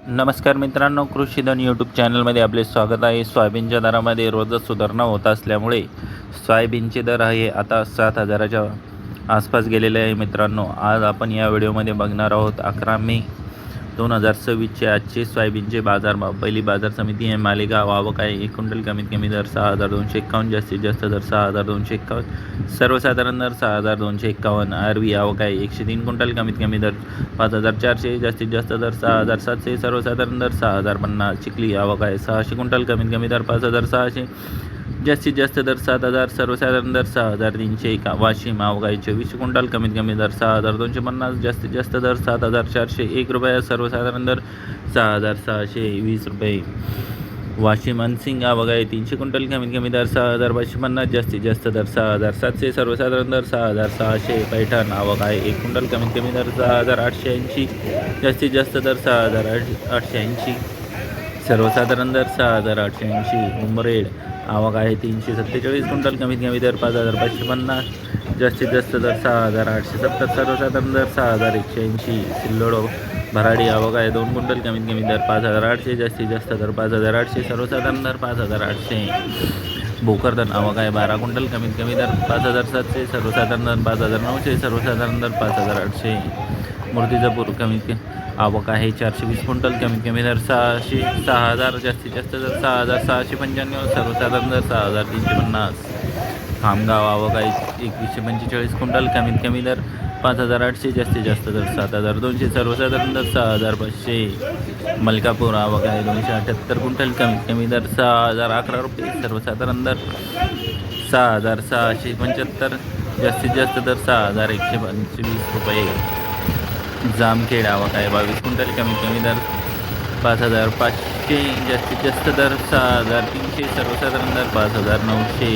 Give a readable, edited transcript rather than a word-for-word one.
नमस्कार मित्रांनो, कृषीधन यूट्यूब चॅनलमध्ये आपले स्वागत आहे. सोयाबीनच्या दरामध्ये रोजच सुधारणा होत असल्यामुळे सोयाबीनचे दर आहे आता 7,000च्या आसपास गेलेले आहे. मित्रांनो, आज आपण या व्हिडिओमध्ये बघणार आहोत 11 मे 2026चे आजचे सोयाबीनचे बाजारभाव. पहिली बाजार समिती आहे मालेगाव. आवक आहे 1 क्विंटल, कमीत कमी दर 6,251, जास्तीत जास्त दर 6,251, सर्वसाधारण दर 6,251. आरवी आवक आहे 103 क्विंटल, कमीत कमी दर 5,400, जास्तीत जास्त दर 6,700, सर्वसाधारण दर 6,050. चिखली आवक आहे 600 क्विंटल, कमीत कमी दर 5,600, जास्तीत जास्त दर 7,000, सर्वसाधारण दर 6,301. वाशिम आवक आहे 24 क्विंटल, कमीत कमी दर 6,250, जास्तीत जास्त दर 7,401 रुपये, सर्वसाधारण दर 6,620 रुपये. वाशिम अनसिंग आवक आहे 300 क्विंटल, कमीत कमी दर 6,550, जास्तीत जास्त दर 6,700, सर्वसाधारण दर 6,600. पैठण आवक आहे 1 क्विंटल, कमीत कमी दर 6,880, जास्तीत जास्त दर 6,880, सर्वसाधारण दर 6,880. उमरेड आवक आहे 347 क्विंटल, कमीत कमी दर 5,550, जास्तीत जास्त दर 6,870, सर्वसाधारण दर 6,180. सिल्लोड भराडी आवक आहे 2 क्विंटल, कमीत कमी दर 5,800, जास्तीत जास्त दर 5,800, सर्वसाधारण दर 5,800. भोकरदन आवक आहे 12 क्विंटल, कमीत कमी दर 5,700, सर्वसाधारण दर 5,900, सर्वसाधारण दर 5,800. मूर्तिजापूर आवक आहे 420 क्विंटल, कमीत कमी दर 6,000, जास्तीत जास्त दर 6,695, सर्वसाधारण दर 6,350. खामगाव आवक आहे 2145 क्विंटल, कमीत कमी दर 5,800, जास्तीत जास्त दर 7,200, सर्वसाधारण दर 6,500. मलकापूर आवक आहे 278 क्विंटल, कमीत कमी दर 6,011 रुपये, सर्वसाधारण दर 6,675, जास्तीत जास्त दर 6,125 रुपये. जामखेड आवक आहे 22 क्विंटल, कमीत कमी दर 5,500, जास्तीत जास्त दर 6,300, सर्वसाधारण दर 5,900.